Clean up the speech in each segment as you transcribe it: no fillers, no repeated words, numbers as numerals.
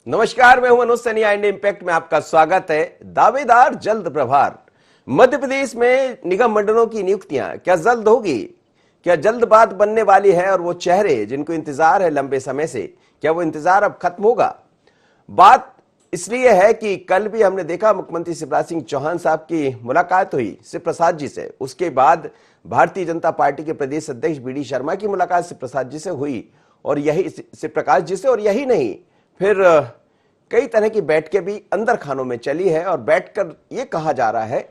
नमस्कार, मैं हूं अनुज सनिया। इंडिया इंपैक्ट में आपका स्वागत है। दावेदार जल्द प्रभार। मध्य प्रदेश में निगम मंडलों की नियुक्तियां क्या जल्द होगी? क्या जल्द बात बनने वाली है? और वो चेहरे जिनको इंतजार है लंबे समय से, क्या वो इंतजार अब खत्म होगा? बात इसलिए है कि कल भी हमने देखा मुख्यमंत्री शिवराज सिंह चौहान साहब की मुलाकात हुई शिव प्रसाद जी से। उसके बाद भारतीय जनता पार्टी के प्रदेश अध्यक्ष बीडी शर्मा की मुलाकात शिव प्रसाद जी से हुई, और यही शिव प्रकाश जी से। और यही नहीं, फिर कई तरह की बैठकें भी अंदर खानों में चली है, और बैठकर यह कहा जा रहा है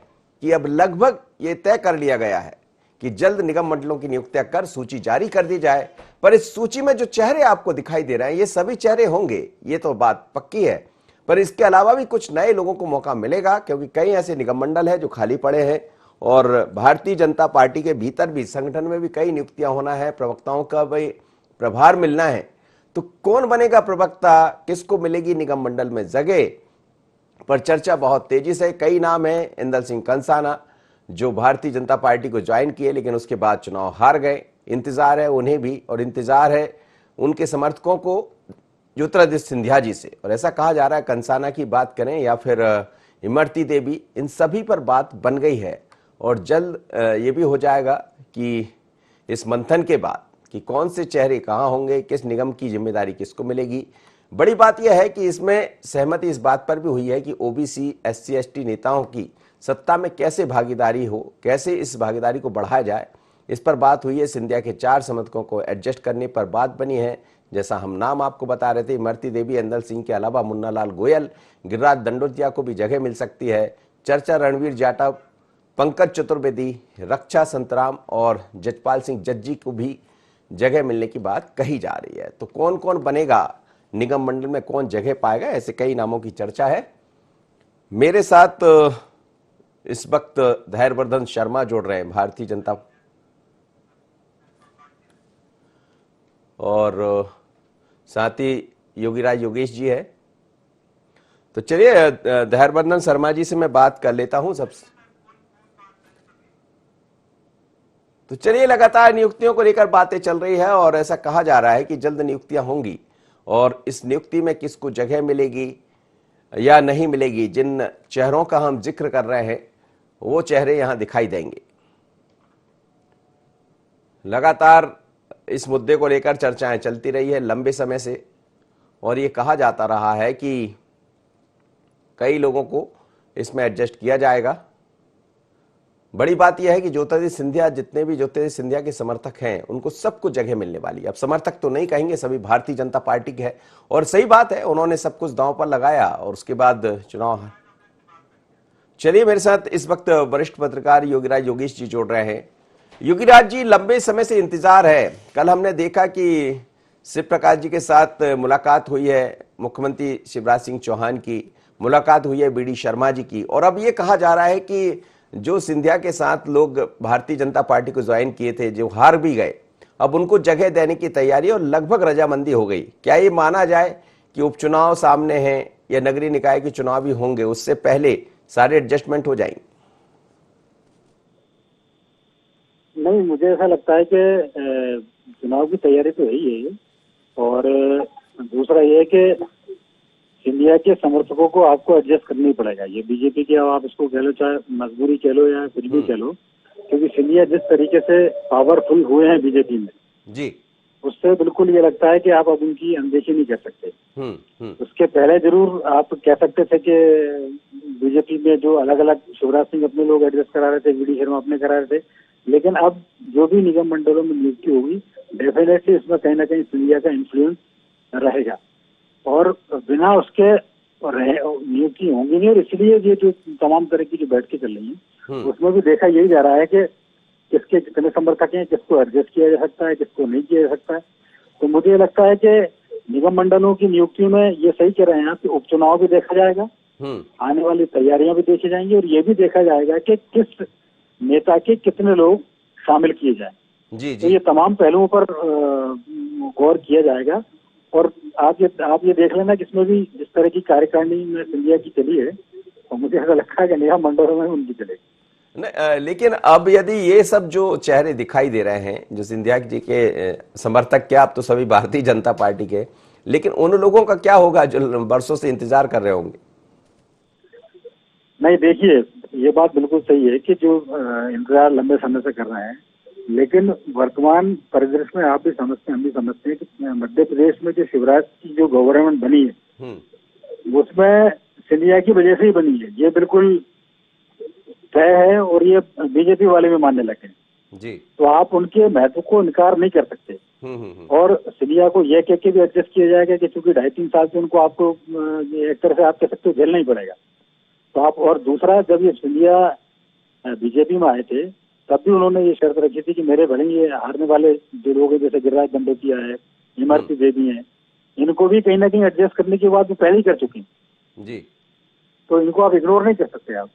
कि अब लगभग ये तय कर लिया गया है कि जल्द निगम मंडलों की नियुक्तियां कर सूची जारी कर दी जाए। पर इस सूची में जो चेहरे आपको दिखाई दे रहे हैं, ये सभी चेहरे होंगे, ये तो बात पक्की है। पर इसके अलावा भी कुछ नए लोगों को मौका मिलेगा, क्योंकि कई ऐसे निगम मंडल है जो खाली पड़े हैं, और भारतीय जनता पार्टी के भीतर भी, संगठन में भी कई नियुक्तियां होना है, प्रवक्ताओं का भी प्रभार मिलना है। तो कौन बनेगा प्रवक्ता, किसको मिलेगी निगम मंडल में जगह, पर चर्चा बहुत तेजी से। कई नाम है। इंदल सिंह कंसाना जो भारतीय जनता पार्टी को ज्वाइन किए, लेकिन उसके बाद चुनाव हार गए। इंतजार है उन्हें भी, और इंतजार है उनके समर्थकों को ज्योतिरादित्य सिंधिया जी से। और ऐसा कहा जा रहा है, कंसाना की बात करें या फिर इमरती देवी, इन सभी पर बात बन गई है। और जल्द ये भी हो जाएगा कि इस मंथन के बाद कि कौन से चेहरे कहां होंगे, किस निगम की जिम्मेदारी किसको मिलेगी। बड़ी बात यह है कि इसमें सहमति इस बात पर भी हुई है कि ओबीसी, एससी, एसटी नेताओं की सत्ता में कैसे भागीदारी हो, कैसे इस भागीदारी को बढ़ाया जाए, इस पर बात हुई है। सिंधिया के 4 समर्थकों को एडजस्ट करने पर बात बनी है। जैसा हम नाम आपको बता रहे थे, इमरती देवी, इंदल सिंह के अलावा मुन्ना लाल गोयल, गिरिराज दंडोतिया को भी जगह मिल सकती है। चर्चा रणवीर जाटव, पंकज चतुर्वेदी, रक्षा संतराम और जजपाल सिंह जज्जी को भी जगह मिलने की बात कही जा रही है। तो कौन कौन बनेगा निगम मंडल में, कौन जगह पाएगा, ऐसे कई नामों की चर्चा है। मेरे साथ इस वक्त धैर्यवर्धन शर्मा जुड़ रहे हैं, भारतीय जनता, और साथ ही योगीराज योगेश जी है। तो चलिए धैर्यवर्धन शर्मा जी से मैं बात कर लेता हूं सबसे। तो चलिए, लगातार नियुक्तियों को लेकर बातें चल रही है, और ऐसा कहा जा रहा है कि जल्द नियुक्तियां होंगी, और इस नियुक्ति में किसको जगह मिलेगी या नहीं मिलेगी, जिन चेहरों का हम जिक्र कर रहे हैं वो चेहरे यहां दिखाई देंगे। लगातार इस मुद्दे को लेकर चर्चाएं चलती रही है लंबे समय से, और ये कहा जाता रहा है कि कई लोगों को इसमें एडजस्ट किया जाएगा। बड़ी बात यह है कि ज्योतिरादित्य सिंधिया, जितने भी ज्योतिरादित्य सिंधिया के समर्थक हैं, उनको सबको जगह मिलने वाली है। अब समर्थक तो नहीं कहेंगे, सभी भारतीय जनता पार्टी के हैं, और सही बात है, उन्होंने सब कुछ दांव पर लगाया और उसके बाद चुनाव। चलिए, मेरे साथ इस वक्त वरिष्ठ पत्रकार योगीराज योगेश जी जोड़ रहे हैं। योगीराज जी, लंबे समय से इंतजार है। कल हमने देखा कि शिव प्रकाश जी के साथ मुलाकात हुई है, मुख्यमंत्री शिवराज सिंह चौहान की मुलाकात हुई है, बीडी शर्मा जी की, और अब ये कहा जा रहा है कि जो सिंधिया के साथ लोग भारतीय जनता पार्टी को ज्वाइन किए थे, जो हार भी गए, अब उनको जगह देने की तैयारी और लगभग रजामंदी हो गई। क्या ये माना जाए कि उपचुनाव सामने हैं या नगरीय निकाय के चुनाव भी होंगे, उससे पहले सारे एडजस्टमेंट हो जाएंगे? नहीं, मुझे ऐसा लगता है कि चुनाव की तैयारी तो है ही है, और दूसरा ये है कि सिंधिया के समर्थकों को आपको एडजस्ट करना ही पड़ेगा। ये बीजेपी के, आप इसको कह लो, चाहे मजबूरी कह लो या कुछ भी कह लो, क्योंकि सिंधिया जिस तरीके से पावरफुल हुए हैं बीजेपी में जी, उससे बिल्कुल ये लगता है कि आप अब उनकी अनदेखी नहीं कर सकते। उसके पहले जरूर आप कह सकते थे कि बीजेपी में जो अलग अलग शिवराज सिंह अपने लोग एडजस्ट करा रहे थे, बीडी शर्मा अपने करा रहे थे, लेकिन अब जो भी निगम मंडलों में नियुक्ति होगी, डेफिनेटली इसमें कहीं ना कहीं सिंधिया का इन्फ्लुएंस रहेगा, और बिना उसके नियुक्ति होंगी नहीं। और इसलिए ये जो तमाम तरह की जो बैठकें चल रही हैं, उसमें भी देखा यही जा रहा है कि किसके कितने समर्थक हैं, किसको एडजस्ट किया जा सकता है, किसको नहीं किया जा सकता है। तो मुझे लगता है कि निगम मंडलों की नियुक्तियों में ये सही कह रहे हैं आप कि उपचुनाव भी देखा जाएगा, आने वाली तैयारियां भी देखी जाएंगी, और ये भी देखा जाएगा कि किस नेता के कितने लोग शामिल किए जाए। तो ये तमाम पहलुओं पर गौर किया जाएगा। और आप ये देख लेना कि इसमें भी जिस तरह की कार्यकारिणी में सिंधिया की चली है, तो मुझे ऐसा लगता है कि निगम मंडलों में उनकी चलेगी। लेकिन अब यदि ये सब जो चेहरे दिखाई दे रहे हैं, जो सिंधिया जी के समर्थक, क्या आप तो सभी भारतीय जनता पार्टी के, लेकिन उन लोगों का क्या होगा जो वर्षों से इंतजार कर रहे होंगे? नहीं, देखिए, ये बात बिल्कुल सही है कि जो इंतजार लंबे समय से कर रहे हैं, लेकिन वर्तमान परिदृश्य में आप भी समझते हैं, हम भी समझते हैं कि मध्य प्रदेश में जो शिवराज की जो गवर्नमेंट बनी है, उसमें सिंधिया की वजह से ही बनी है, ये बिल्कुल तय है और ये बीजेपी वाले भी मानने लगे हैं जी। तो आप उनके महत्व को इनकार नहीं कर सकते। और सिंधिया को यह कह के भी एडजस्ट किया जाएगा कि चूंकि 2.5-3 साल से उनको आपको एक तरह से आप कह सकते हो झेलना ही पड़ेगा। तो आप, और दूसरा, जब ये सिंधिया बीजेपी में आए थे तब भी उन्होंने ये शर्त रखी थी कि मेरे भले ये हारने वाले जो लोग हैं, जैसे गिरिराज दंडोतिया है, इमरती देवी है, इनको भी कहीं ना कहीं एडजस्ट करने की बात वो पहले ही कर चुकी जी। तो इनको आप इग्नोर नहीं कर सकते आप।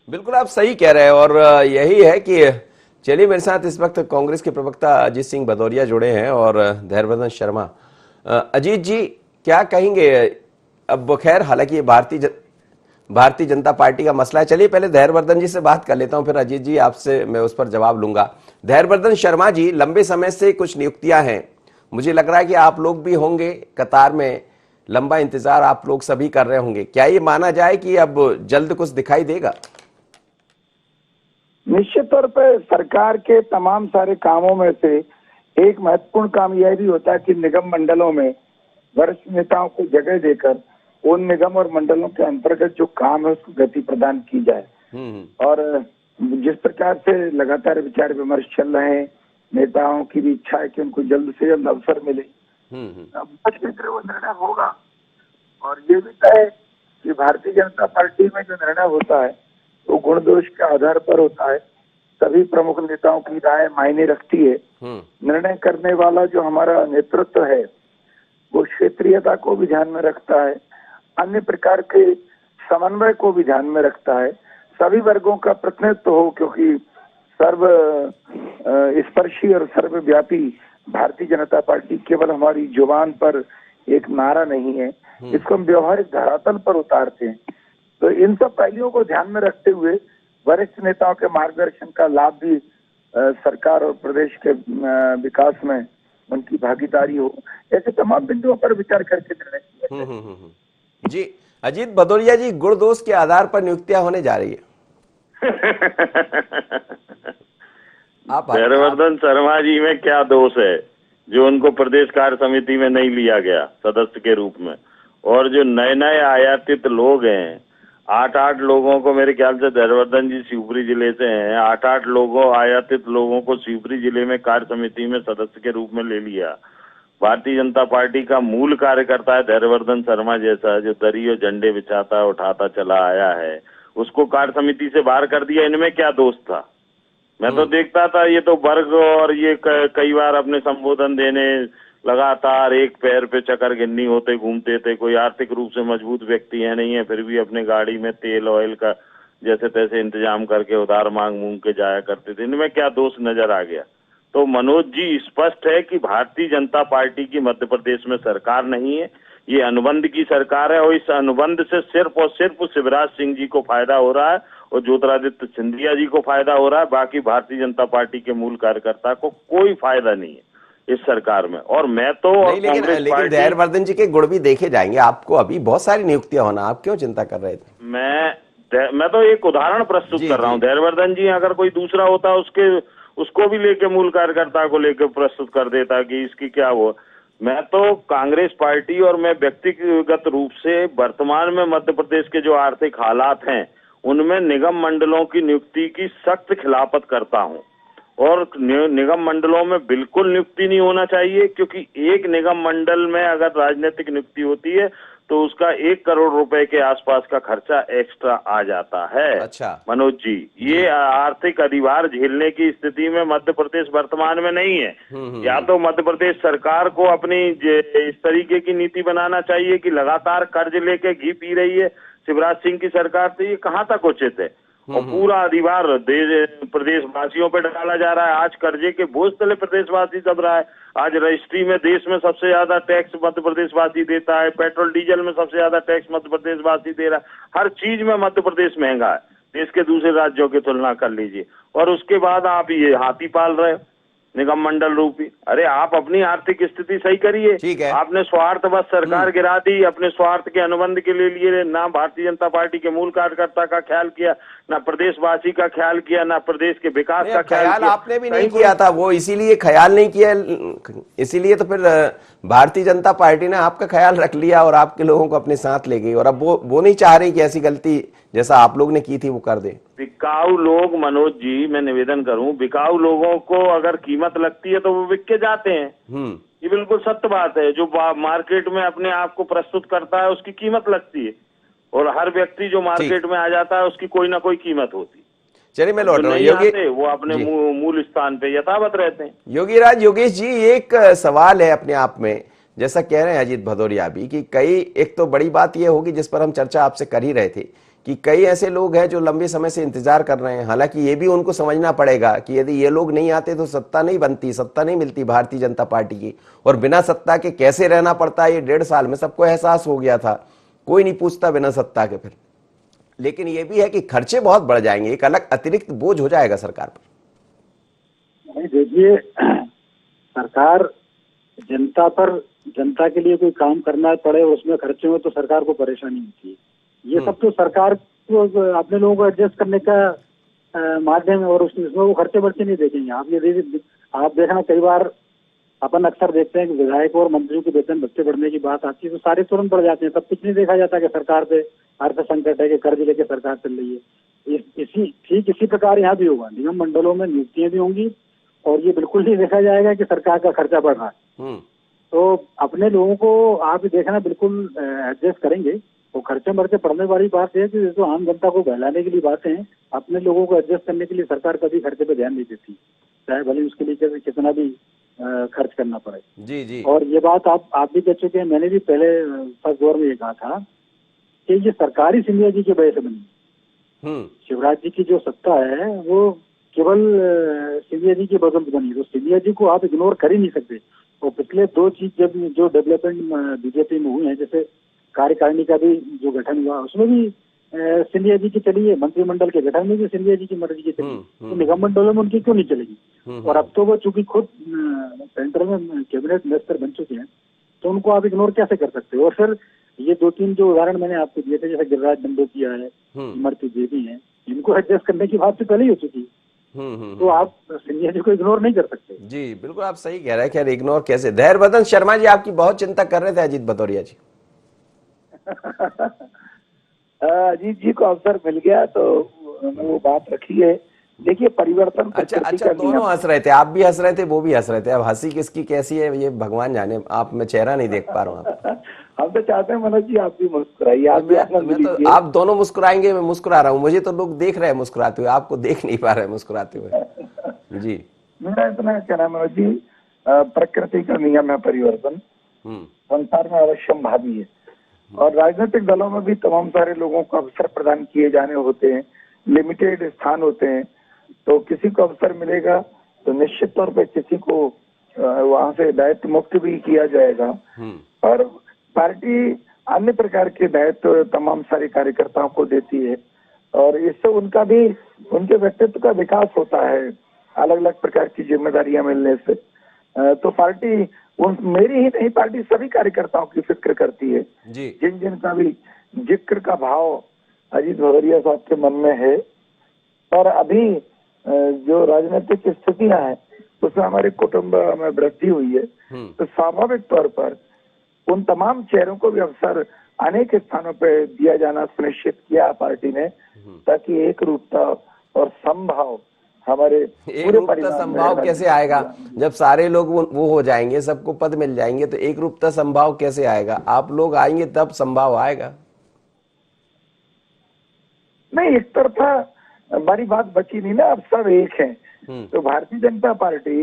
बिल्कुल आप सही कह रहे हैं। और यही है कि चलिए, मेरे साथ इस वक्त कांग्रेस के प्रवक्ता अजीत सिंह भदौरिया जुड़े हैं और धैर्यवर्धन शर्मा। अजीत जी, क्या कहेंगे? अब खैर, हालांकि ये भारतीय जनता पार्टी का मसला है। चलिए पहले धैर्यवर्धन जी से बात कर लेता हूं, फिर अजीत जी आपसे मैं उस पर जवाब लूंगा। धैर्यवर्धन शर्मा जी, लंबे समय से कुछ नियुक्तियां हैं, मुझे लग रहा है कि आप लोग भी होंगे कतार में, लंबा इंतजार आप लोग सभी कर रहे होंगे। क्या ये माना जाए कि अब जल्द कुछ दिखाई देगा? निश्चित तौर पर सरकार के तमाम सारे कामों में से एक महत्वपूर्ण काम यह भी होता है कि निगम मंडलों में वरिष्ठ नेताओं को जगह देकर उन निगम और मंडलों के अंतर्गत जो काम है उसको गति प्रदान की जाए। और जिस प्रकार से लगातार विचार विमर्श चल रहे हैं, नेताओं की भी इच्छा है कि उनको जल्द से जल्द अवसर मिले। वो निर्णय होगा और ये भी तय है कि भारतीय जनता पार्टी में जो निर्णय होता है वो गुण दोष के आधार पर होता है। सभी प्रमुख नेताओं की राय मायने रखती है। निर्णय करने वाला जो हमारा नेतृत्व है वो क्षेत्रीयता को भी ध्यान में रखता है, अन्य प्रकार के समन्वय को भी ध्यान में रखता है, सभी वर्गों का प्रतिनिधित्व हो, क्योंकि सर्व स्पर्शी और सर्वव्यापी भारतीय जनता पार्टी केवल हमारी जुबान पर एक नारा नहीं है, इसको हम व्यवहारिक धरातल पर उतारते हैं। तो इन सब पहलुओं को ध्यान में रखते हुए वरिष्ठ नेताओं के मार्गदर्शन का लाभ भी सरकार और प्रदेश के विकास में उनकी भागीदारी हो, ऐसे तमाम बिंदुओं पर विचार करके निर्णय किया। जी अजीत भदौरिया जी, गुण दोष के आधार पर नियुक्तियां होने जा रही है। धैर्यवर्धन शर्मा जी में क्या दोष है जो उनको प्रदेश कार्य समिति में नहीं लिया गया सदस्य के रूप में? और जो नए नए आयातित लोग हैं, 8-8 लोगों को, मेरे ख्याल से धैर्यवर्धन जी शिवपुरी जिले से हैं, 8-8 लोगों आयातित लोगों को शिवपुरी जिले में कार्य समिति में सदस्य के रूप में ले लिया। भारतीय जनता पार्टी का मूल कार्यकर्ता है धैर्यवर्धन शर्मा जैसा, जो दरी और झंडे बिछाता उठाता चला आया है, उसको कार्य समिति से बाहर कर दिया। इनमें क्या दोष था? मैं तो देखता था ये तो वर्ग, और ये कई बार अपने संबोधन देने लगातार एक पैर पे चक्कर गिन्नी होते घूमते थे। कोई आर्थिक रूप से मजबूत व्यक्ति है नहीं है, फिर भी अपने गाड़ी में तेल ऑयल का जैसे तैसे इंतजाम करके उधार मांग मूंग के जाया करते थे। इनमें क्या दोष नजर आ गया? तो मनोज जी, स्पष्ट है कि भारतीय जनता पार्टी की मध्य प्रदेश में सरकार नहीं है, ये अनुबंध की सरकार है, और इस अनुबंध से सिर्फ और सिर्फ शिवराज सिंह जी को फायदा हो रहा है और ज्योतिरादित्य सिंधिया जी को फायदा हो रहा है। बाकी भारतीय जनता पार्टी के मूल कार्यकर्ता को कोई फायदा नहीं है इस सरकार में। और मैं तो नहीं, लेकिन धैर्यवर्धन जी के गुण भी देखे जाएंगे। आपको अभी बहुत सारी नियुक्तियां होना, आप क्यों चिंता कर रहे थे? मैं तो एक उदाहरण प्रस्तुत कर रहा हूँ। धैर्यवर्धन जी अगर कोई दूसरा होता उसको भी लेके मूल कार्यकर्ता को लेकर प्रस्तुत कर देता कि इसकी क्या वो। मैं तो कांग्रेस पार्टी और मैं व्यक्तिगत रूप से वर्तमान में मध्य प्रदेश के जो आर्थिक हालात हैं उनमें निगम मंडलों की नियुक्ति की सख्त खिलाफत करता हूं। और निगम मंडलों में बिल्कुल नियुक्ति नहीं होना चाहिए, क्योंकि एक निगम मंडल में अगर राजनीतिक नियुक्ति होती है तो उसका 1 करोड़ रुपए के आसपास का खर्चा एक्स्ट्रा आ जाता है। अच्छा मनोज जी, ये आर्थिक अधिभार झेलने की स्थिति में मध्य प्रदेश वर्तमान में नहीं है। या तो मध्य प्रदेश सरकार को अपनी इस तरीके की नीति बनाना चाहिए कि लगातार कर्ज लेके घी पी रही है शिवराज सिंह की सरकार, तो ये कहाँ तक उचित है? और पूरा अधिभार प्रदेशवासियों पे डाला जा रहा है। आज कर्जे के बोझ तले प्रदेशवासी दब रहा है। आज रजिस्ट्री में देश में सबसे ज्यादा टैक्स मध्य प्रदेशवासी देता है, पेट्रोल डीजल में सबसे ज्यादा टैक्स मध्य प्रदेशवासी दे रहा है। हर चीज में मध्य प्रदेश महंगा है देश के दूसरे राज्यों की तुलना कर लीजिए। और उसके बाद आप ये हाथी पाल रहे हो। निगम मंडल रूपी। अरे आप अपनी आर्थिक स्थिति सही करिए। ठीक है। आपने स्वार्थ बस सरकार गिरा दी, अपने स्वार्थ के अनुबंध के लिए ना भारतीय जनता पार्टी के मूल कार्यकर्ता का ख्याल किया, ना प्रदेशवासी का ख्याल किया, ना प्रदेश के विकास का ख्याल ख्याल किया। आपने भी नहीं किया था, वो इसीलिए ख्याल नहीं किया, इसीलिए तो फिर भारतीय जनता पार्टी ने आपका ख्याल रख लिया और आपके लोगों को अपने साथ ले गई। और अब वो नहीं चाह रही कि ऐसी गलती जैसा आप लोग ने की थी वो कर दे। बिकाऊ लोग, मनोज जी मैं निवेदन करूं, बिकाऊ लोगों को अगर कीमत लगती है तो वो बिक के जाते हैं। ये बिल्कुल सत्य बात है। जो मार्केट में अपने आप को प्रस्तुत करता है उसकी कीमत लगती है, और हर व्यक्ति जो मार्केट में आ जाता है उसकी कोई ना कोई कीमत होती है। चलिए मैं लौट रहा हूँ। योगी वो अपने मूल स्थान पे यथावत रहते हैं। योगेश जी, एक सवाल है अपने आप में, जैसा कह रहे हैं अजीत भदौरिया भी कि कई, एक तो बड़ी बात यह होगी जिस पर हम चर्चा आपसे कर ही रहे थे कि कई ऐसे लोग हैं जो लंबे समय से इंतजार कर रहे हैं। हालांकि ये भी उनको समझना पड़ेगा कि यदि ये लोग नहीं आते तो सत्ता नहीं बनती, सत्ता नहीं मिलती भारतीय जनता पार्टी की, और बिना सत्ता के कैसे रहना पड़ता है ये 1.5 साल में सबको एहसास हो गया था। कोई नहीं पूछता बिना सत्ता के फिर। लेकिन ये भी है कि खर्चे बहुत बढ़ जाएंगे, एक अलग अतिरिक्त बोझ हो जाएगा सरकार पर। नहीं, देखिए सरकार जनता के लिए कोई काम करना पड़े उसमें खर्चे में तो सरकार को परेशानी होती है। ये सब तो सरकार को अपने लोगों को एडजस्ट करने का माध्यम है, और उसमें वो खर्चे बर्चे नहीं देखेंगे। आप देखना, कई बार अपन अक्सर देखते हैं कि विधायकों और मंत्रियों के वेतन भत्ते बढ़ने की बात आती है तो सारे तुरंत बढ़ जाते हैं। तब कुछ नहीं देखा जाता कि सरकार पे अर्थ संकट है कि कर्ज लेके सरकार चल रही है। इसी प्रकार यहाँ भी होगा। निगम मंडलों में नियुक्तियां भी होंगी और ये बिल्कुल नहीं देखा जाएगा कि सरकार का खर्चा बढ़ रहा है। तो अपने लोगों को आप देखना बिल्कुल एडजस्ट करेंगे। तो खर्चे मर्चे पड़ने वाली बात है कि जो आम जनता को बहलाने के लिए बातें हैं, अपने लोगों को एडजस्ट करने के लिए सरकार कभी खर्चे पे ध्यान नहीं देती, चाहे भले उसके लिए कितना भी खर्च करना पड़े। जी। और ये बात आप भी कह चुके हैं, मैंने भी पहले फर्स्ट दौर में ये कहा था कि ये सरकारी सिंधिया जी की वजह से बनी। शिवराज जी की जो सत्ता है वो केवल सिंधिया जी की बदौलत बनी। तो सिंधिया जी को आप इग्नोर कर ही नहीं सकते। और पिछले 2 चीज जब जो डेवलपमेंट बीजेपी में हुई है, जैसे कार्यकारिणी का भी जो गठन हुआ उसमें भी सिंधिया जी की चली है, मंत्रिमंडल के गठन में भी सिंधिया जी की मर्जी की चली, तो निगम मंडलों में उनकी क्यों नहीं चलेगी। और अब तो वो चूंकि खुद सेंटर में कैबिनेट मिनिस्टर बन चुके हैं तो उनको आप इग्नोर कैसे कर सकते हो। और फिर ये 2-3 जो उदाहरण मैंने आपको दिए थे, जैसे गिरिराज दंडोतिया है, इमरती देवी है, इनको एडजस्ट करने की बात तो पहले ही हो चुकी। तो आप सिंधिया जी को इग्नोर नहीं कर सकते। जी बिल्कुल, आप सही कह रहे हैं। खैर इग्नोर कैसे। धैर्यवर्धन शर्मा जी आपकी बहुत चिंता कर रहे थे अजीत भदौरिया जी। अजीत जी को अवसर मिल गया तो वो बात रखी है। देखिए परिवर्तन तो अच्छा दोनों हंस रहे थे, आप भी हंस रहे थे वो भी हंस रहे थे। अब हंसी किसकी कैसी है ये भगवान जाने। आप, मैं चेहरा नहीं देख पा रहा हूँ। हम तो चाहते हैं मनोज जी आप भी मुस्कुराइए, आप दोनों मुस्कुराएंगे, मैं मुस्कुरा रहा हूँ। मुझे तो लोग देख रहे हैं मुस्कुराते हुए, आपको देख नहीं पा रहे मुस्कुराते हुए। जी मेरा इतना कहना मनोज जी, प्रकृति का नियम है परिवर्तन, संसार में अवश्यम भावी है। और राजनीतिक दलों में भी तमाम सारे लोगों को अवसर प्रदान किए जाने होते हैं, लिमिटेड स्थान होते हैं। तो किसी को अवसर मिलेगा तो निश्चित तौर पे किसी को वहां से दायित्व मुक्त भी किया जाएगा। और पार्टी अन्य प्रकार के दायित्व तमाम सारे कार्यकर्ताओं को देती है और इससे उनका भी, उनके व्यक्तित्व का विकास होता है अलग अलग प्रकार की जिम्मेदारियां मिलने से। तो पार्टी मेरी ही नहीं, पार्टी सभी कार्यकर्ताओं की फिक्र करती है। जिन जिन का भी जिक्र का भाव अजीत भदौरिया साहब के मन में है। और अभी जो राजनीतिक स्थितियां हैं उसमें हमारे कुटुंब में वृद्धि हुई है, तो स्वाभाविक तौर पर उन तमाम चेहरों को भी अवसर अनेक स्थानों पर दिया जाना सुनिश्चित किया पार्टी ने, ताकि एक रूपता और समभाव हमारे पूरे परिवार में। संभाव कैसे आएगा जब सारे लोग वो हो जाएंगे, सबको पद मिल जाएंगे, तो एक रूपता संभाव कैसे आएगा। आप लोग आएंगे तब संभाव आएगा। नहीं, एक तरफा हमारी बात बची नहीं ना, अब सब एक हैं। तो भारतीय जनता पार्टी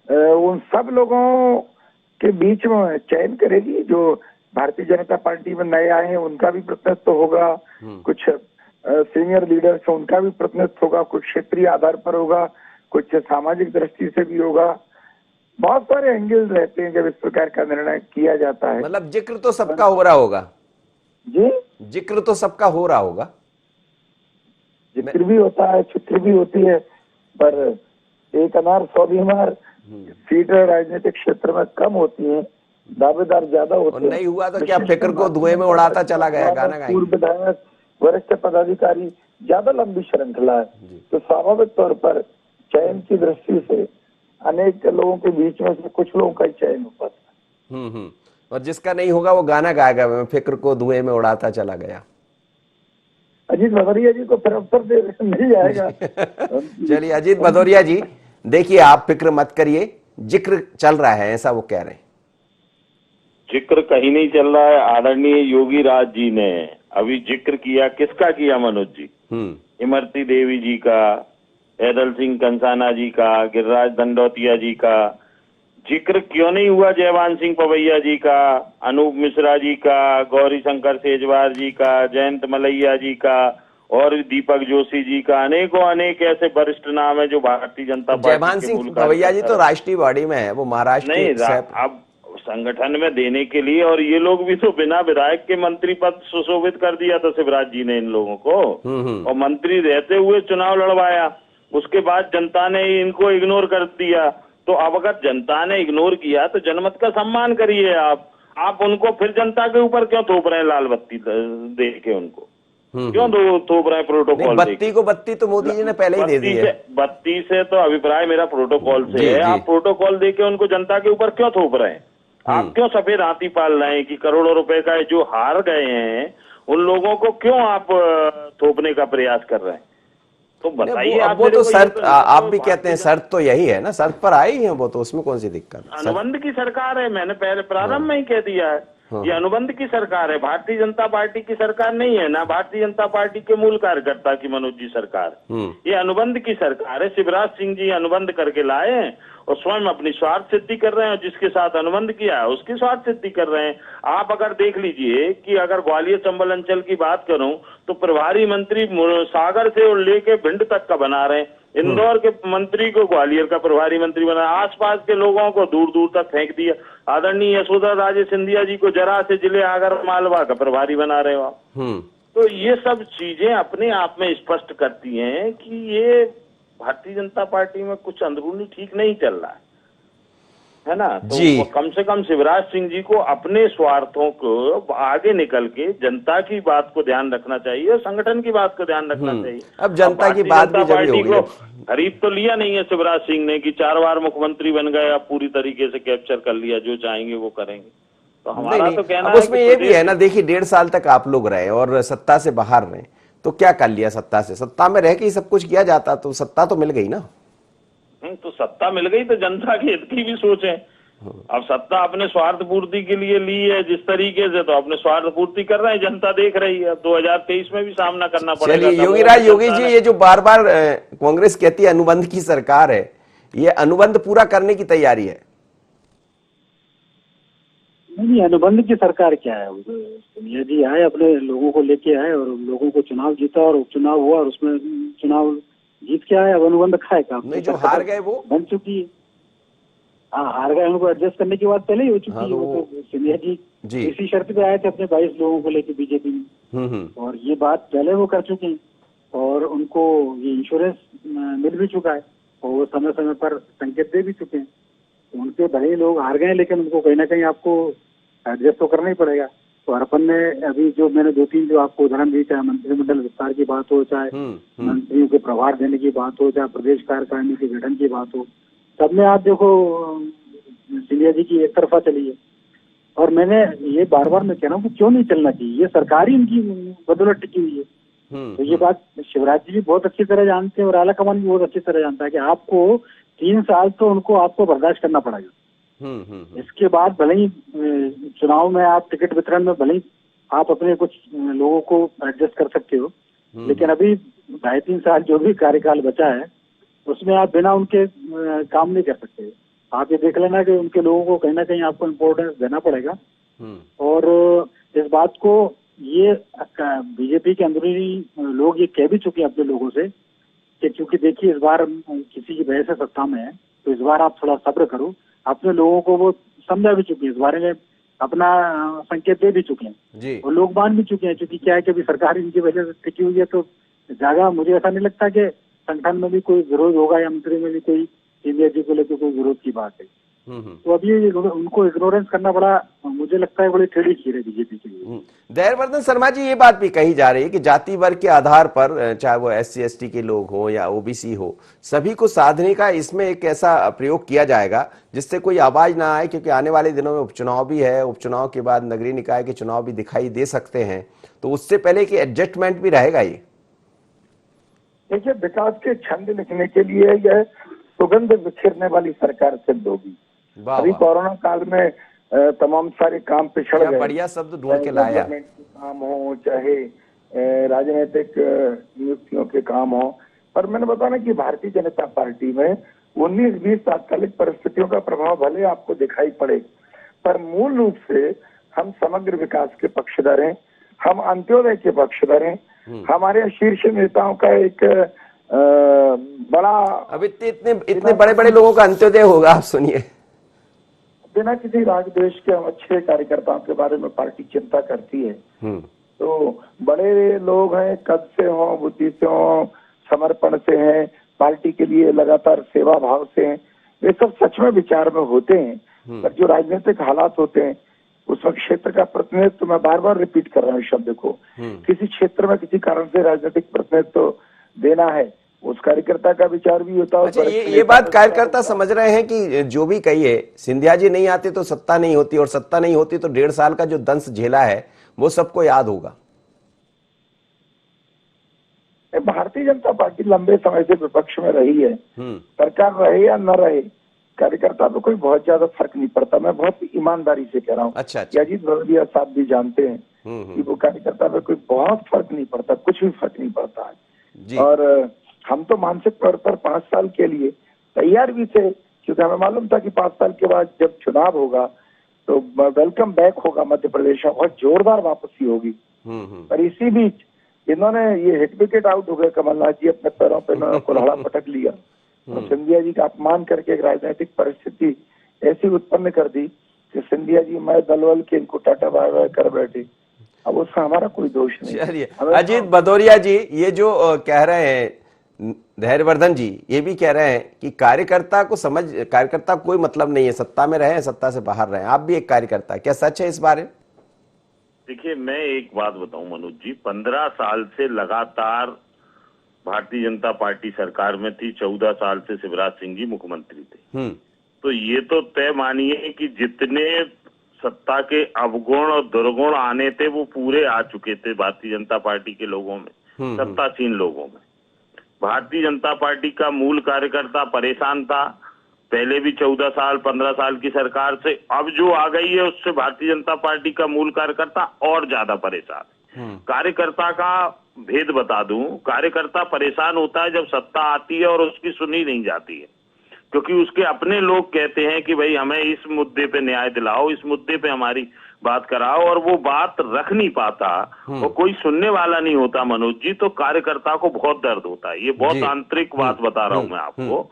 उन सब लोगों के बीच में चयन करेगी जो भारतीय जनता पार्टी में नए आए हैं, उनका भी प्रतिनिधित्व होगा, कुछ सीनियर लीडर्स हैं उनका भी प्रतिनिधित्व होगा, कुछ क्षेत्रीय आधार पर होगा, कुछ सामाजिक दृष्टि से भी होगा। बहुत सारे एंगल्स रहते हैं जब इस प्रकार का निर्णय किया जाता है। मतलब जिक्र तो सबका हो रहा होगा जी, जिक्र तो सबका हो रहा होगा। जिक्र भी होता है, चित्र भी होती है, पर एक अनार 100 बीमार सीटें राजनीतिक क्षेत्र में कम होती हैं, दावेदार ज्यादा और होते हैं। नहीं हुआ तो क्या फिक्र को धुएं में उड़ाता चला गया, गाना गाएंगे। पूर्व विधायक, वरिष्ठ पदाधिकारी, ज्यादा लंबी श्रृंखला है, तो स्वाभाविक तौर पर चयन की दृष्टि से अनेक लोगों के बीच में से कुछ लोगों का ही चयन हो पाता है। और जिसका नहीं होगा वो गाना गाएगा, मैं फिक्र को धुएं में उड़ाता चला गया। अजीत भदौरिया जी को फिर अवसर दे मिल जाएगा। चलिए अजीत भदौरिया जी, देखिए आप फिक्र मत करिए, जिक्र चल रहा है, ऐसा वो कह रहे हैं। जिक्र कहीं नहीं चल रहा है। आदरणीय योगी राज जी ने अभी जिक्र किया, किसका किया मनोज जी? इमरती देवी जी का, ऐदल सिंह कंसाना जी का, गिरिराज दंडौतिया जी का। जिक्र क्यों नहीं हुआ जयवान सिंह पवैया जी का, अनूप मिश्रा जी का, गौरी शंकर सेजवार जी का, जयंत मलैया जी का और दीपक जोशी जी का? अनेकों अनेक ऐसे वरिष्ठ नाम है जो भारतीय जनता पार्टी जयवान सिंह पवैया जी तो राष्ट्रीय बॉडी में है, वो महाराष्ट्र नहीं, अब संगठन में देने के लिए, और ये लोग भी तो बिना विधायक के मंत्री पद सुशोभित कर दिया था शिवराज जी ने इन लोगों को, और मंत्री रहते हुए चुनाव लड़वाया। उसके बाद जनता ने इनको इग्नोर कर दिया। तो अब अगर जनता ने इग्नोर किया तो जनमत का सम्मान करिए आप उनको फिर जनता के ऊपर क्यों थोप रहे हैं लाल बत्ती दे के उनको? क्यों थोप रहे हैं प्रोटोकॉल? बत्ती को बत्ती तो मोदी जी ने पहले ही दे दी है। बत्ती से तो अभिप्राय मेरा प्रोटोकॉल से है। आप प्रोटोकॉल दे के उनको जनता के ऊपर क्यों थोप रहे हैं? आप क्यों सफेद हाथी पाल रहे हैं कि करोड़ों रुपए का जो हार गए हैं उन लोगों को क्यों आप थोपने का प्रयास कर रहे हैं? तो बताइए। आप वो तो शर्त, आप भी कहते हैं शर्त तो यही है ना, शर्त पर आई है वो, तो उसमें कौन सी दिक्कत? अनुबंध की सरकार है, मैंने पहले प्रारंभ में ही कह दिया है। ये अनुबंध की सरकार है, भारतीय जनता पार्टी की सरकार नहीं है, ना भारतीय जनता पार्टी के मूल कार्यकर्ता की मनोज जी सरकार। ये अनुबंध की सरकार है। शिवराज सिंह जी अनुबंध करके लाए हैं और स्वयं अपनी स्वार्थ सिद्धि कर रहे हैं। जिसके साथ अनुबंध किया है उसकी स्वार्थ सिद्धि कर रहे हैं। आप अगर देख लीजिए कि अगर ग्वालियर चंबल अंचल की बात करूं तो प्रभारी मंत्री सागर से और लेके भिंड तक का बना रहे हैं। इंदौर के मंत्री को ग्वालियर का प्रभारी मंत्री बना, आसपास के लोगों को दूर दूर तक फेंक दिया। आदरणीय यशोधरा राजे सिंधिया जी को जरा से जिले आगर मालवा का प्रभारी बना रहे हो आप। तो ये सब चीजें अपने आप में स्पष्ट करती हैं कि ये भारतीय जनता पार्टी में कुछ अंदरूनी ठीक नहीं चल रहा है ना? तो कम से कम शिवराज सिंह जी को अपने स्वार्थों को आगे निकल के जनता की बात को ध्यान रखना चाहिए और संगठन की बात को ध्यान रखना चाहिए। अब जनता की बात भी पार्टी को खरीद तो लिया नहीं है शिवराज सिंह ने कि 4 बार मुख्यमंत्री बन गए, अब पूरी तरीके से कैप्चर कर लिया, जो चाहेंगे वो करेंगे। तो हमारा तो कहना है उसमें ये भी है ना, देखिए 1.5 साल तक आप लोग रहे और सत्ता से बाहर रहे, तो क्या कर लिया सत्ता से? सत्ता में रह के ही सब कुछ किया जाता, तो सत्ता तो मिल गई ना। तो सत्ता मिल गई तो जनता के हित की भी सोचें। अब सत्ता अपने स्वार्थ पूर्ति के लिए ली है जिस तरीके से, तो अपने स्वार्थ पूर्ति कर रहे हैं, जनता देख रही है। 2023 में भी सामना करना पड़ेगा। चलिए योगी जी, ये जो बार बार कांग्रेस कहती है अनुबंध की सरकार है, ये अनुबंध पूरा करने की तैयारी है? नहीं, अनुबंध की सरकार क्या है? सिंधिया जी आए, अपने लोगों को लेके आए और लोगों को चुनाव जीता और उपचुनाव हुआ और उसमें चुनाव जीत के आए। अब अनुबंध खाएगा नहीं, जो हार गए वो बन चुकी है। हाँ, हार गए, उनको एडजस्ट करने की बात पहले ही हो चुकी है। वो तो सिंधिया जी इसी शर्त पे आए थे अपने 22 लोगों को लेके बीजेपी में, और ये बात पहले वो कर चुके हैं और उनको ये इंश्योरेंस मिल भी चुका है और वो समय समय पर संकेत दे भी चुके हैं। उनके भले ही लोग हार गए लेकिन उनको कहीं ना कहीं आपको एडजस्ट तो करना ही पड़ेगा। तो हरपन ने अभी जो मैंने 2-3 जो आपको उदाहरण दी, चाहे मंत्रिमंडल विस्तार की बात हो, चाहे मंत्रियों के प्रभार देने की बात हो, चाहे प्रदेश कार्यकारिणी के गठन की बात हो, सब में आप देखो सिंधिया जी की एक तरफा चली है। और मैंने ये बार बार मैं कह रहा हूँ कि क्यों नहीं चलना चाहिए, ये सरकार ही इनकी बदौलत टिकी हुई है। तो ये बात शिवराज जी भी बहुत अच्छी तरह जानते हैं और आला कमान भी बहुत अच्छी तरह जानता है कि आपको 3 साल तो आपको बर्दाश्त करना पड़ेगा। इसके बाद भले ही चुनाव में आप टिकट वितरण में भले ही आप अपने कुछ लोगों को एडजस्ट कर सकते हो, लेकिन अभी 2.5-3 साल जो भी कार्यकाल बचा है उसमें आप बिना उनके काम नहीं कर सकते। आप ये देख लेना कि उनके लोगों को कहीं ना कहीं आपको इम्पोर्टेंस देना पड़ेगा। और इस बात को ये बीजेपी के अंदरूनी लोग ये कह भी चुके हैं अपने लोगों से कि क्योंकि देखिए इस बार किसी की वजह से सत्ता में है तो इस बार आप थोड़ा सब्र करो। अपने लोगों को वो समझा भी चुके हैं, इस बारे में अपना संकेत दे भी चुके हैं और लोग मान भी चुके हैं। क्योंकि क्या है कि अभी सरकार इनकी वजह से टिकी हुई है तो ज्यादा मुझे ऐसा नहीं लगता कि संगठन में भी कोई विरोध होगा या मंत्री में भी कोई सिंधिया जी को लेकर कोई विरोध की बात है। तो अभी उनको इग्नोरेंस करना बड़ा, मुझे लगता है, बड़ी टेढ़ी खीर है बीजेपी के लिए। धैर्यवर्धन शर्मा जी, ये बात भी कही जा रही है कि जाति वर्ग के आधार पर, चाहे वो SC ST के लोग हो या OBC हो, सभी को साधने का इसमें एक ऐसा प्रयोग किया जाएगा जिससे कोई आवाज ना आए, क्योंकि आने वाले दिनों में उपचुनाव भी है, उपचुनाव के बाद नगरीय निकाय के चुनाव भी दिखाई दे सकते हैं, तो उससे पहले कि एडजस्टमेंट भी रहेगा। ये देखिए, विकास के छंद लिखने के लिए यह सुगंध बिखेरने वाली सरकार सिद्ध होगी। अभी कोरोना काल में तमाम सारे काम पिछड़ गए। बढ़िया शब्द ढूंढ के लाया। काम हो चाहे राजनीतिक नियुक्तियों के काम हो, पर मैंने बताया ना कि भारतीय जनता पार्टी में 19-20 तात्कालिक परिस्थितियों का प्रभाव भले आपको दिखाई पड़े, पर मूल रूप से हम समग्र विकास के पक्षधर हैं, हम अंत्योदय के पक्षधर हैं। हमारे शीर्ष नेताओं का एक बड़ा, अब इतने बड़े बड़े लोगों का अंत्योदय होगा, आप सुनिए। बिना किसी राग द्वेष के हम अच्छे कार्यकर्ताओं के बारे में पार्टी चिंता करती है। तो बड़े लोग हैं, कद से हो, बुद्धि से हो, समर्पण से हैं, पार्टी के लिए लगातार सेवा भाव से हैं, वे सब सच में विचार में होते हैं। पर जो राजनीतिक हालात होते हैं उसमें क्षेत्र का प्रतिनिधित्व, मैं बार बार रिपीट कर रहा हूँ शब्द को, किसी क्षेत्र में किसी कारण से राजनीतिक प्रतिनिधित्व देना है, उस कार्यकर्ता का विचार भी होता है। अच्छा, ये बात कार्यकर्ता समझ रहे हैं कि जो भी कहिए, सिंधिया जी नहीं आते तो सत्ता नहीं होती, और सत्ता नहीं होती तो 1.5 साल का जो दंश झेला है वो सबको याद होगा। भारतीय जनता पार्टी लंबे समय से विपक्ष में रही है, सरकार रहे या न रहे, कार्यकर्ता पे कोई बहुत ज्यादा फर्क नहीं पड़ता। मैं बहुत ईमानदारी से कह रहा हूँ। अच्छा। अजीत भदौरिया साहब भी जानते हैं कि वो कार्यकर्ता पे कोई बहुत फर्क नहीं पड़ता, कुछ भी फर्क नहीं पड़ता है। और हम तो मानसिक तौर पर 5 साल के लिए तैयार भी थे, क्योंकि हमें मालूम था कि 5 साल के बाद जब चुनाव होगा तो वेलकम बैक होगा, मध्य प्रदेश में बहुत जोरदार वापसी होगी। पर इसी बीच इन्होंने ये हिट विकेट आउट हो गए, कमलनाथ जी अपने पैरों पे इन्होंने कुल्हाड़ा पटक लिया और सिंधिया जी का अपमान करके एक राजनीतिक परिस्थिति ऐसी उत्पन्न कर दी कि सिंधिया जी मैं दलवल के इनको टाटा बाय बाय कर बैठे। अब उसका हमारा कोई दोष नहीं। चलिए, अजीत भदौरिया जी, ये जो कह रहे हैं धैर्यवर्धन जी, ये भी कह रहे हैं कि कार्यकर्ता को कोई मतलब नहीं है, सत्ता में रहे सत्ता से बाहर रहे। आप भी एक कार्यकर्ता, क्या सच है इस बारे में? देखिए, मैं एक बात बताऊं मनोज जी, 15 साल से लगातार भारतीय जनता पार्टी सरकार में थी, 14 साल से शिवराज सिंह जी मुख्यमंत्री थे। तो ये तो तय मानिए कि जितने सत्ता के अवगुण और दुर्गुण आने थे वो पूरे आ चुके थे भारतीय जनता पार्टी के लोगों में, सत्तासीन लोगों में। भारतीय जनता पार्टी का मूल कार्यकर्ता परेशान था, पहले भी 14 साल 15 साल की सरकार से। अब जो आ गई है उससे भारतीय जनता पार्टी का मूल कार्यकर्ता और ज्यादा परेशान। कार्यकर्ता का भेद बता दूं, कार्यकर्ता परेशान होता है जब सत्ता आती है और उसकी सुनी नहीं जाती है, क्योंकि उसके अपने लोग कहते हैं कि भाई हमें इस मुद्दे पे न्याय दिलाओ, इस मुद्दे पे हमारी बात कराओ, और वो बात रख नहीं पाता और कोई सुनने वाला नहीं होता मनोज जी, तो कार्यकर्ता को बहुत दर्द होता है। ये बहुत आंतरिक बात बता रहा हूं मैं आपको,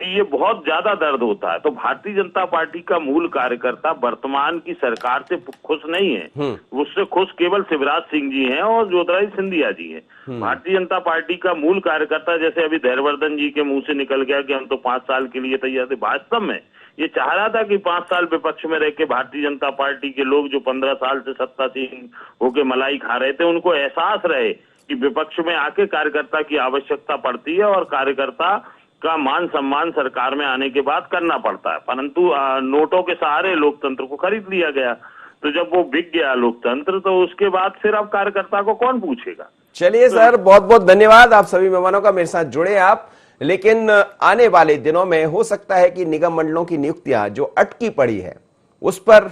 ये बहुत ज्यादा दर्द होता है। तो भारतीय जनता पार्टी का मूल कार्यकर्ता वर्तमान की सरकार से खुश नहीं है, उससे खुश केवल शिवराज सिंह जी हैं और ज्योतिरादित्य सिंधिया जी हैं। भारतीय जनता पार्टी का मूल कार्यकर्ता, जैसे अभी धैर्यवर्धन जी के मुंह से निकल गया कि हम तो 5 साल के लिए तैयार थे, वास्तव में ये चाह रहा था कि 5 साल विपक्ष में रह के भारतीय जनता पार्टी के लोग जो 15 साल से सत्तासीन होके मलाई खा रहे थे, उनको एहसास रहे कि विपक्ष में आके कार्यकर्ता की आवश्यकता पड़ती है और कार्यकर्ता का मान सम्मान सरकार में आने के बाद करना पड़ता है। परंतु नोटों के सहारे लोकतंत्र को खरीद लिया गया, तो जब वो बिक गया लोकतंत्र, तो उसके बाद फिर अब कार्यकर्ता को कौन पूछेगा। चलिए सर, बहुत बहुत धन्यवाद आप सभी मेहमानों का, मेरे साथ जुड़े आप। लेकिन आने वाले दिनों में हो सकता है कि निगम मंडलों की नियुक्तियां जो अटकी पड़ी है उस पर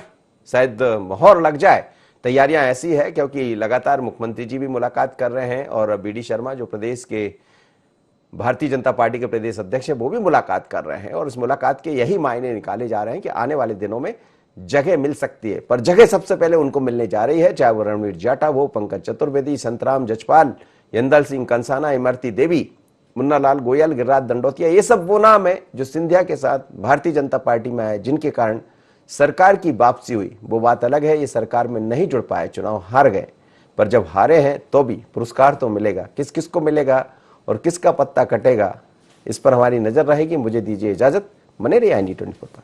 शायद मोहर लग जाए। तैयारियां ऐसी है क्योंकि लगातार मुख्यमंत्री जी भी मुलाकात कर रहे हैं और BD शर्मा जो प्रदेश के भारतीय जनता पार्टी के प्रदेश अध्यक्ष है वो भी मुलाकात कर रहे हैं, और इस मुलाकात के यही मायने निकाले जा रहे हैं कि आने वाले दिनों में जगह मिल सकती है। पर जगह सबसे पहले उनको मिलने जा रही है, चाहे वो रणवीर जाटा हो, पंकज चतुर्वेदी, संतराम जजपाल, यंदल सिंह कंसाना, इमरती देवी, मुन्ना लाल गोयल, गिरिराज दंडोतिया, ये सब वो नाम है जो सिंधिया के साथ भारतीय जनता पार्टी में आए, जिनके कारण सरकार की वापसी हुई। वो बात अलग है, ये सरकार में नहीं जुड़ पाए, चुनाव हार गए, पर जब हारे हैं तो भी पुरस्कार तो मिलेगा। किस किस को मिलेगा और किसका पत्ता कटेगा, इस पर हमारी नजर रहेगी। मुझे दीजिए इजाजत, बने रहिए IND 24 पर।